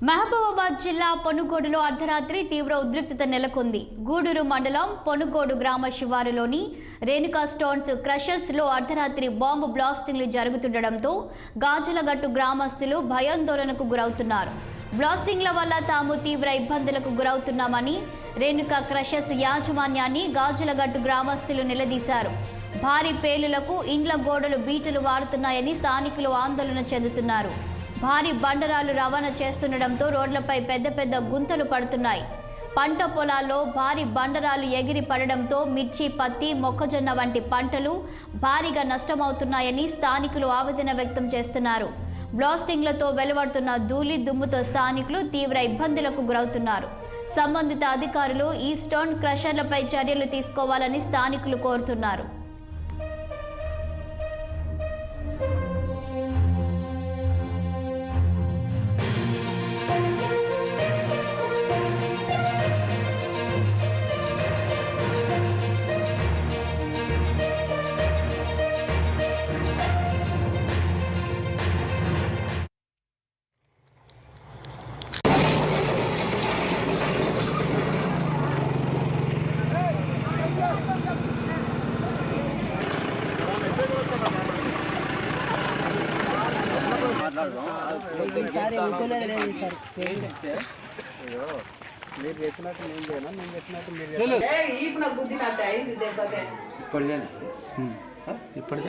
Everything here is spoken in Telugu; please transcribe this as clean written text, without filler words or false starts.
మహబూబాబాద్ జిల్లా పొనుగోడులో అర్ధరాత్రి తీవ్ర ఉద్రిక్తత నెలకొంది. గూడూరు మండలం పొనుగోడు గ్రామ శివారులోని రేణుకా స్టోన్స్ క్రషర్స్లో అర్ధరాత్రి బాంబు బ్లాస్టింగ్లు జరుగుతుండటంతో గాజులగట్టు గ్రామస్తులు భయాందోళనకు గురవుతున్నారు. బ్లాస్టింగ్ల వల్ల తాము తీవ్ర ఇబ్బందులకు గురవుతున్నామని రేణుకా క్రషర్స్ యాజమాన్యాన్ని గాజులగట్టు గ్రామస్తులు నిలదీశారు. భారీ పేలులకు ఇండ్ల గోడలు బీటలు వారుతున్నాయని స్థానికులు ఆందోళన చెందుతున్నారు. భారీ బండరాలు రవాణా చేస్తుండటంతో రోడ్లపై పెద్ద పెద్ద గుంతలు పడుతున్నాయి. పంట పొలాల్లో భారీ బండరాలు ఎగిరి పడడంతో మిర్చి, పత్తి, మొక్కజొన్న వంటి పంటలు భారీగా నష్టమవుతున్నాయని స్థానికులు ఆవేదన వ్యక్తం చేస్తున్నారు. బ్లాస్టింగ్లతో వెలువడుతున్న ధూళి దుమ్ముతో స్థానికులు తీవ్ర ఇబ్బందులకు గురవుతున్నారు. సంబంధిత అధికారులు ఈ స్టోన్ క్రషర్లపై చర్యలు తీసుకోవాలని స్థానికులు కోరుతున్నారు. మీరు చెప్పినట్టు నేను చేయనా, నేను చెప్పినట్టు మీరు ఇప్పటిదే